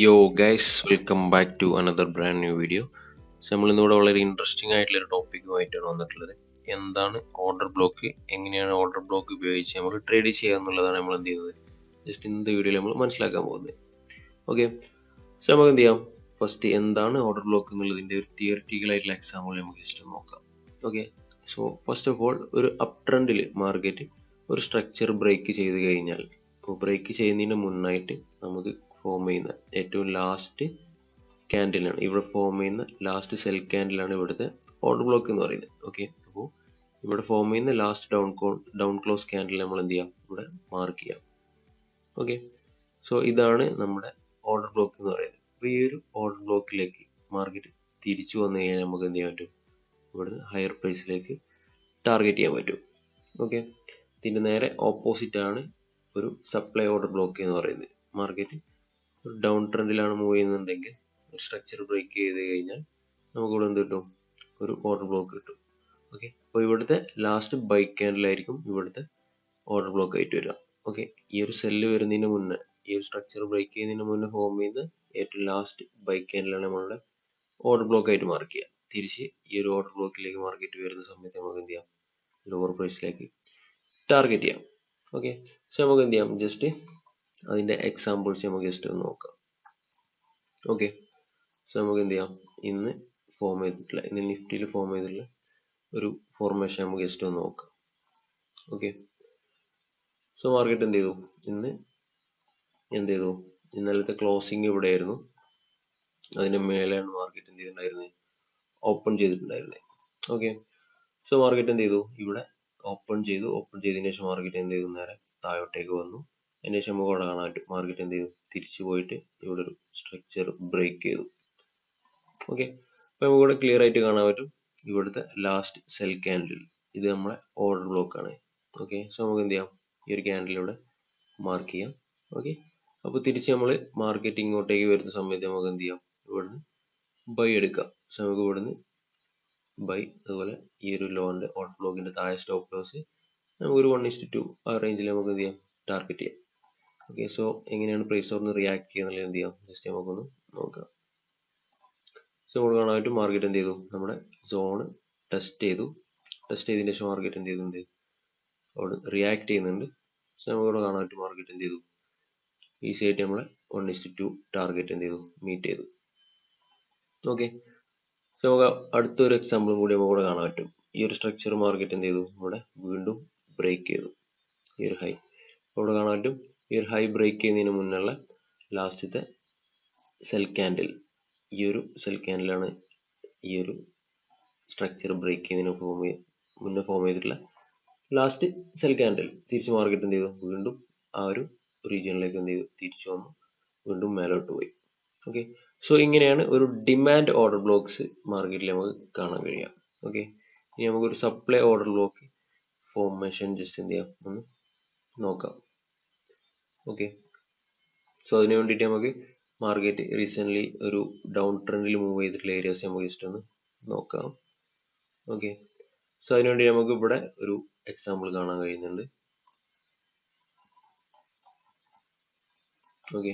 യോ guys, welcome back to another brand new video. നമ്മൾ ഇന്നിവിടെ വളരെ ഇൻട്രസ്റ്റിംഗ് ആയിട്ടുള്ള ഒരു ടോപ്പിക്കുമായിട്ടാണ് വന്നിട്ടുള്ളത്. എന്താണ് ഓർഡർ ബ്ലോക്ക്, എങ്ങനെയാണ് ഓർഡർ ബ്ലോക്ക് ഉപയോഗിച്ച് നമ്മൾ ട്രേഡ് ചെയ്യുക എന്നുള്ളതാണ് നമ്മൾ എന്ത് ചെയ്യുന്നത് ജസ്റ്റ് ഇന്നത്തെ വീഡിയോയിൽ നമ്മൾ മനസ്സിലാക്കാൻ പോകുന്നത്. ഓക്കെ, സോ നമുക്ക് എന്ത് ചെയ്യാം, ഫസ്റ്റ് എന്താണ് ഓർഡർ ബ്ലോക്ക് എന്നുള്ളതിൻ്റെ ഒരു തിയറിറ്റിക്കൽ ആയിട്ടുള്ള എക്സാമ്പിൾ നമുക്ക് ജസ്റ്റ് നോക്കാം. Okay, so first of all ഒരു അപ് ട്രെൻഡിൽ മാർക്കറ്റ് ഒരു സ്ട്രക്ചർ ബ്രേക്ക് ചെയ്ത് കഴിഞ്ഞാൽ, ഇപ്പോൾ ബ്രേക്ക് ചെയ്യുന്നതിന് മുന്നായിട്ട് നമുക്ക് ഫോം ചെയ്യുന്ന ഏറ്റവും ലാസ്റ്റ് ക്യാൻഡിലാണ്, ഇവിടെ ഫോം ചെയ്യുന്ന ലാസ്റ്റ് സെൽ ക്യാൻഡിലാണ് ഇവിടുത്തെ ഓർഡർ ബ്ലോക്ക് എന്ന് പറയുന്നത്. ഓക്കെ, അപ്പോൾ ഇവിടെ ഫോം ചെയ്യുന്ന ലാസ്റ്റ് ഡൗൺ ക്ലോസ് ക്യാൻഡിൽ നമ്മൾ എന്ത് ചെയ്യാം, ഇവിടെ മാർക്ക് ചെയ്യാം. ഓക്കെ, സോ ഇതാണ് നമ്മുടെ ഓർഡർ ബ്ലോക്ക് എന്ന് പറയുന്നത്. അപ്പോൾ ഈ ഒരു ഓർഡർ ബ്ലോക്കിലേക്ക് മാർക്കറ്റ് തിരിച്ചു വന്നു കഴിഞ്ഞാൽ നമുക്ക് എന്ത് ചെയ്യാൻ പറ്റും, ഇവിടുന്ന് ഹയർ പ്രൈസിലേക്ക് ടാർഗറ്റ് ചെയ്യാൻ പറ്റും. ഓക്കെ, ഇതിൻ്റെ നേരെ ഓപ്പോസിറ്റ് ആണ് ഒരു സപ്ലൈ ഓർഡർ ബ്ലോക്ക് എന്ന് പറയുന്നത്. മാർക്കറ്റ് ഒരു ഡൗൺ ട്രെൻഡിലാണ് മൂവ് ചെയ്യുന്നുണ്ടെങ്കിൽ ഒരു സ്ട്രക്ചർ ബ്രേക്ക് ചെയ്ത് കഴിഞ്ഞാൽ നമുക്കിവിടെ എന്ത് കിട്ടും, ഒരു ഓർഡർ ബ്ലോക്ക് കിട്ടും. ഓക്കെ, അപ്പോൾ ഇവിടുത്തെ ലാസ്റ്റ് ബൈ ക്യാൻഡിലായിരിക്കും ഇവിടുത്തെ ഓർഡർ ബ്ലോക്ക് ആയിട്ട് വരിക. ഓക്കെ, ഈ ഒരു സെല്ല് വരുന്നതിന് മുന്നേ, ഈ ഒരു സ്ട്രക്ചർ ബ്രേക്ക് ചെയ്യുന്നതിന് മുന്നേ ഫോം ചെയ്യുന്ന ഏറ്റവും ലാസ്റ്റ് ബൈ ക്യാൻഡിലാണ് നമ്മളുടെ ഓർഡർ ബ്ലോക്ക് ആയിട്ട് മാർക്ക് ചെയ്യുക. തിരിച്ച് ഈ ഒരു ഓർഡർ ബ്ലോക്കിലേക്ക് മാർക്കറ്റ് വരുന്ന സമയത്ത് നമുക്ക് എന്ത് ചെയ്യാം, ലോവർ പ്രൈസിലേക്ക് ടാർഗറ്റ് ചെയ്യാം. ഓക്കെ, സോ നമുക്ക് എന്ത് ചെയ്യാം, ജസ്റ്റ് അതിൻ്റെ എക്സാമ്പിൾസ് നമുക്ക് ജസ്റ്റ് ഒന്ന് നോക്കാം. ഓക്കെ, സോ നമുക്ക് എന്ത് ചെയ്യാം, ഇന്ന് ഫോം ചെയ്തിട്ടുള്ള, ഇന്ന് നിഫ്റ്റിയിൽ ഫോം ചെയ്തിട്ടുള്ള ഒരു ഫോർമേഷൻ നമുക്ക് ജസ്റ്റ് ഒന്ന് നോക്കാം. ഓക്കെ, സോ മാർക്കറ്റ് എന്ത് ചെയ്തു, ഇന്ന് എന്ത് ചെയ്തു, ഇന്നലത്തെ ക്ലോസിങ് ഇവിടെ ആയിരുന്നു, അതിന് മേലെയാണ് മാർക്കറ്റ് എന്ത് ചെയ്തിട്ടുണ്ടായിരുന്നത്, ഓപ്പൺ ചെയ്തിട്ടുണ്ടായിരുന്നത്. ഓക്കെ, സോ മാർക്കറ്റ് എന്ത് ചെയ്തു, ഇവിടെ ഓപ്പൺ ചെയ്തതിനു ശേഷം മാർക്കറ്റ് എന്ത് ചെയ്തു, നേരെ താഴോട്ടേക്ക് വന്നു. അതിന് ശേഷം നമുക്ക് ഇവിടെ കാണാൻ പറ്റും, മാർക്കറ്റ് എന്ത് ചെയ്തു, തിരിച്ചു പോയിട്ട് ഇവിടെ ഒരു സ്ട്രക്ചർ ബ്രേക്ക് ചെയ്തു. ഓക്കെ, അപ്പോൾ നമുക്ക് ഇവിടെ ക്ലിയർ ആയിട്ട് കാണാൻ പറ്റും, ഇവിടുത്തെ ലാസ്റ്റ് സെൽ ക്യാൻഡിൽ ഇത് നമ്മളെ ഓർഡർ ബ്ലോക്ക് ആണ്. ഓക്കെ, സോ നമുക്ക് എന്ത് ചെയ്യാം, ഈ ഒരു ക്യാൻഡിൽ ഇവിടെ മാർക്ക് ചെയ്യാം. ഓക്കെ, അപ്പോൾ തിരിച്ച് നമ്മൾ മാർക്കറ്റ് ഇങ്ങോട്ടേക്ക് വരുന്ന സമയത്ത് നമുക്ക് എന്ത് ചെയ്യാം, ഇവിടുന്ന് ബൈ എടുക്കാം. സോ നമുക്ക് ഇവിടുന്ന് ബൈ, അതുപോലെ ഈ ഒരു ലോണിൻ്റെ ഓർഡർ ബ്ലോക്കിൻ്റെ താഴെ സ്റ്റോപ്പ് ലോസ് നമുക്കൊരു 1:2 ആ റേഞ്ചിൽ നമുക്ക് എന്ത് ചെയ്യാം, ടാർഗറ്റ് ചെയ്യാം. ഓക്കെ, സോ എങ്ങനെയാണ് പ്രൈസ് ഒന്ന് റിയാക്ട് ചെയ്യുന്നത് എന്ത് ചെയ്യാം, ജസ്റ്റ് നമുക്കൊന്ന് നോക്കാം. സോ നമ്മൾ കാണാൻ പറ്റും, മാർക്കറ്റ് എന്ത് ചെയ്തു, നമ്മുടെ സോണ് ടെസ്റ്റ് ചെയ്തതിന് ശേഷം മാർക്കറ്റ് എന്ത് ചെയ്യുന്നുണ്ട്, അവിടെ റിയാക്ട് ചെയ്യുന്നുണ്ട്. സോ നമുക്കിവിടെ കാണാൻ പറ്റും, മാർക്കറ്റ് എന്ത് ചെയ്തു, ഈസി ആയിട്ട് നമ്മളെ 1:2 ടാർഗറ്റ് എന്ത് ചെയ്തു, മീറ്റ് ചെയ്തു. ഓക്കെ, സോ നമുക്ക് അടുത്തൊരു എക്സാമ്പിളും കൂടി നമുക്ക് ഇവിടെ കാണാൻ പറ്റും. ഈ ഒരു സ്ട്രക്ചർ മാർക്കറ്റ് എന്ത് ചെയ്തു, ഇവിടെ വീണ്ടും ബ്രേക്ക് ചെയ്തു ഈ ഒരു ഹൈ. ഇവിടെ കാണാൻ പറ്റും, ഈ ഒരു ഹൈ ബ്രേക്ക് ചെയ്യുന്നതിന് മുന്നുള്ള ലാസ്റ്റത്തെ സെൽ ക്യാൻഡിൽ, ഈ ഒരു സെൽ ക്യാൻഡിലാണ് ഈ ഒരു സ്ട്രക്ചർ ബ്രേക്ക് ചെയ്യുന്നതിന് മുന്നേ ഫോം ചെയ്തിട്ടുള്ള ലാസ്റ്റ് സെൽ ക്യാൻഡിൽ. തിരിച്ച് മാർക്കറ്റ് എന്ത് ചെയ്തു, വീണ്ടും ആ ഒരു റീജിയനിലേക്ക് എന്ത് ചെയ്തു, തിരിച്ചു വന്നു, വീണ്ടും മേലോട്ട് പോയി. ഓക്കെ, സോ ഇങ്ങനെയാണ് ഒരു ഡിമാൻഡ് ഓർഡർ ബ്ലോക്സ് മാർക്കറ്റിൽ നമുക്ക് കാണാൻ കഴിയാം. ഓക്കെ, ഇനി നമുക്കൊരു supply order block formation just എന്ത് ചെയ്യാം, ഒന്ന് നോക്കാം. ഓക്കെ, സോ അതിന് വേണ്ടിയിട്ട് നമുക്ക് മാർക്കറ്റ് റീസെൻ്റ്ലി ഒരു ഡൗൺ ട്രെൻഡിൽ മൂവ് ചെയ്തിട്ടുള്ള ഏരിയാസ് നമുക്ക് ജസ്റ്റ് ഒന്ന് നോക്കാം. ഓക്കെ, സോ അതിനുവേണ്ടി നമുക്ക് ഇവിടെ ഒരു എക്സാമ്പിൾ കാണാൻ കഴിയുന്നുണ്ട്. ഓക്കെ,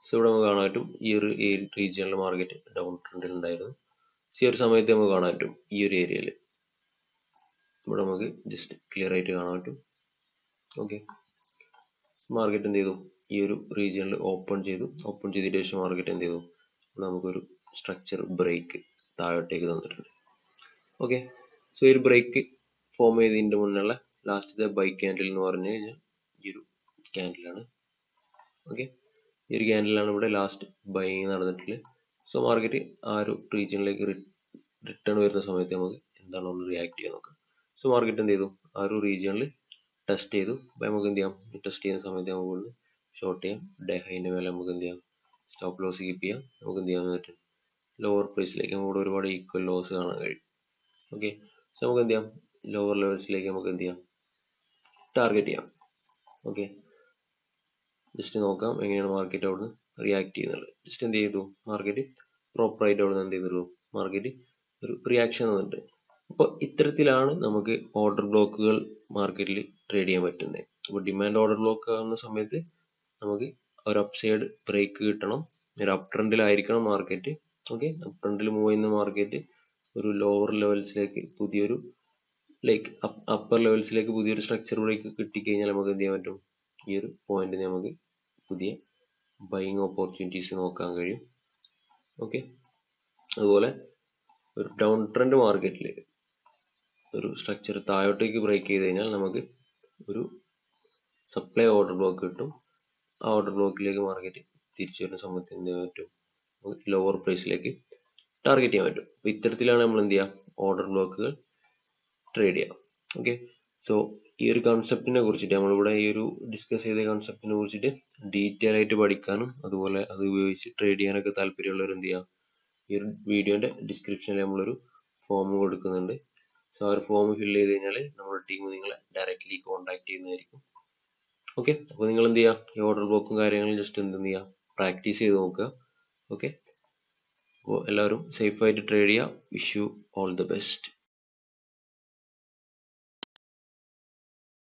സോ ഇവിടെ നമുക്ക് കാണാൻ പറ്റും, ഈ ഒരു റീജിയണിൽ മാർക്കറ്റ് ഡൗൺ ട്രെൻഡിൽ ഉണ്ടായിരുന്നു. ഈ ഒരു സമയത്ത് നമുക്ക് കാണാൻ പറ്റും, ഈ ഒരു ഏരിയയിൽ ഇവിടെ നമുക്ക് ജസ്റ്റ് ക്ലിയർ ആയിട്ട് കാണാൻ പറ്റും. ഓക്കെ, മാർക്കറ്റ് എന്ത് ചെയ്തു, ഈ ഒരു റീജിയണിൽ ഓപ്പൺ ചെയ്തതിന് ശേഷം മാർക്കറ്റ് എന്ത് ചെയ്തു, ഇവിടെ നമുക്കൊരു സ്ട്രക്ചർ ബ്രേക്ക് താഴോട്ടേക്ക് തന്നിട്ടുണ്ട്. ഓക്കെ, സോ ഈ ഒരു ബ്രേക്ക് ഫോം ചെയ്തതിൻ്റെ മുന്നുള്ള ലാസ്റ്റത്തെ ബൈ ക്യാൻഡിൽ എന്ന് പറഞ്ഞു കഴിഞ്ഞാൽ ഈ ഒരു ക്യാൻഡിലാണ്. ഓക്കെ, ഈ ഒരു ക്യാൻഡിലാണ് ഇവിടെ ലാസ്റ്റ് ബൈങ് നടന്നിട്ടുള്ളത്. സോ മാർക്കറ്റ് ആ ഒരു റീജിയനിലേക്ക് റിട്ടേൺ വരുന്ന സമയത്ത് നമുക്ക് എന്താണ് ഒന്ന് റിയാക്ട് ചെയ്യാൻ നോക്കാം. സോ മാർക്കറ്റ് എന്ത് ചെയ്തു, ആ ഒരു റീജിയണിൽ ടെസ്റ്റ് ചെയ്തു. അപ്പോൾ നമുക്ക് എന്ത് ചെയ്യാം, ടെസ്റ്റ് ചെയ്യുന്ന സമയത്ത് നമുക്ക് ഒന്ന് ഷോർട്ട് ചെയ്യാം. ഡേ ഹൈൻ്റെ മേലെ നമുക്ക് എന്ത് ചെയ്യാം, സ്റ്റോപ്പ് ലോസ് കീപ്പ് ചെയ്യാം. നമുക്ക് എന്ത് ചെയ്യാൻ പറ്റും, ലോവർ പ്രൈസിലേക്ക് നമുക്ക് ഒരുപാട് ഈക്വൽ ലോസ് കാണാൻ കഴിയും. ഓക്കെ, സോ നമുക്ക് എന്ത് ചെയ്യാം, ലോവർ ലെവൽസിലേക്ക് നമുക്ക് എന്ത് ചെയ്യാം, ടാർഗറ്റ് ചെയ്യാം. ഓക്കെ, ജസ്റ്റ് നോക്കാം എങ്ങനെയാണ് മാർക്കറ്റ് അവിടുന്ന് റിയാക്ട് ചെയ്യുന്നത്. ജസ്റ്റ് എന്ത് ചെയ്തു, മാർക്കറ്റ് പ്രോപ്പറായിട്ട് അവിടുന്ന് എന്ത് ചെയ്തിട്ടുള്ളൂ, മാർക്കറ്റ് ഒരു റിയാക്ഷൻ തന്നിട്ടുണ്ട്. അപ്പോൾ ഇത്തരത്തിലാണ് നമുക്ക് ഓർഡർ ബ്ലോക്കുകൾ മാർക്കറ്റിൽ ട്രേഡ് ചെയ്യാൻ പറ്റുന്നത്. അപ്പോൾ ഡിമാൻഡ് ഓർഡർ ബ്ലോക്ക് ആകുന്ന സമയത്ത് നമുക്ക് ഒരു അപ്സൈഡ് ബ്രേക്ക് കിട്ടണം. ഒരു അപ് ട്രെൻഡിലായിരിക്കണം മാർക്കറ്റ്. ഓക്കെ, അപ് ട്രെൻഡിൽ മൂവ് ചെയ്യുന്ന മാർക്കറ്റ് ഒരു ലോവർ ലെവൽസിലേക്ക് പുതിയൊരു ലൈക്ക് അപ്പർ ലെവൽസിലേക്ക് പുതിയൊരു സ്ട്രക്ചർ ബ്രേക്ക് കിട്ടിക്കഴിഞ്ഞാൽ നമുക്ക് എന്ത് ചെയ്യാൻ പറ്റും, ഈ ഒരു പോയിന്റ് നമുക്ക് പുതിയ ബൈയിങ് ഓപ്പർച്യൂണിറ്റീസ് നോക്കാൻ കഴിയും. ഓക്കെ, അതുപോലെ ഒരു ഡൗൺ ട്രെൻഡ് മാർക്കറ്റിൽ ഒരു സ്ട്രക്ചർ താഴോട്ടേക്ക് ബ്രേക്ക് ചെയ്ത് കഴിഞ്ഞാൽ നമുക്ക് ഒരു സപ്ലൈ ഓർഡർ ബ്ലോക്ക് കിട്ടും. ആ ഓർഡർ ബ്ലോക്കിലേക്ക് മാർക്കറ്റ് തിരിച്ചു വരുന്ന സമയത്ത് എന്ത് ചെയ്യാൻ പറ്റും, ലോവർ പ്രൈസിലേക്ക് ടാർഗറ്റ് ചെയ്യാൻ പറ്റും. അപ്പോൾ ഇത്തരത്തിലാണ് നമ്മൾ എന്ത് ചെയ്യുക, ഓർഡർ ബ്ലോക്കുകൾ ട്രേഡ് ചെയ്യാം. ഓക്കെ, സോ ഈ ഒരു കൺസെപ്റ്റിനെ കുറിച്ചിട്ട് നമ്മളിവിടെ ഈ ഒരു ഡിസ്കസ് ചെയ്ത കൺസെപ്റ്റിനെ കുറിച്ചിട്ട് ഡീറ്റെയിൽ ആയിട്ട് പഠിക്കാനും അതുപോലെ അത് ഉപയോഗിച്ച് ട്രേഡ് ചെയ്യാനൊക്കെ താല്പര്യമുള്ളവർ എന്ത് ചെയ്യുക, ഈ ഒരു വീഡിയോന്റെ ഡിസ്ക്രിപ്ഷനിൽ നമ്മളൊരു ഫോം കൊടുക്കുന്നുണ്ട്. സോ ആ ഒരു ഫോം ഫില്ല് ചെയ്ത് കഴിഞ്ഞാൽ നമ്മുടെ ടീം നിങ്ങളെ ഡയറക്റ്റ്ലി കോൺടാക്ട് ചെയ്യുന്നതായിരിക്കും. ഓക്കെ, അപ്പോൾ നിങ്ങൾ എന്ത് ചെയ്യുക, ഈ ഓർഡർ ബ്ലോക്കും കാര്യങ്ങളും ജസ്റ്റ് എന്ത് ചെയ്യുക, പ്രാക്ടീസ് ചെയ്ത് നോക്കുക. ഓക്കെ, അപ്പോൾ എല്ലാവരും സേഫായിട്ട് ട്രേഡ് ചെയ്യുക. Wish you all the best.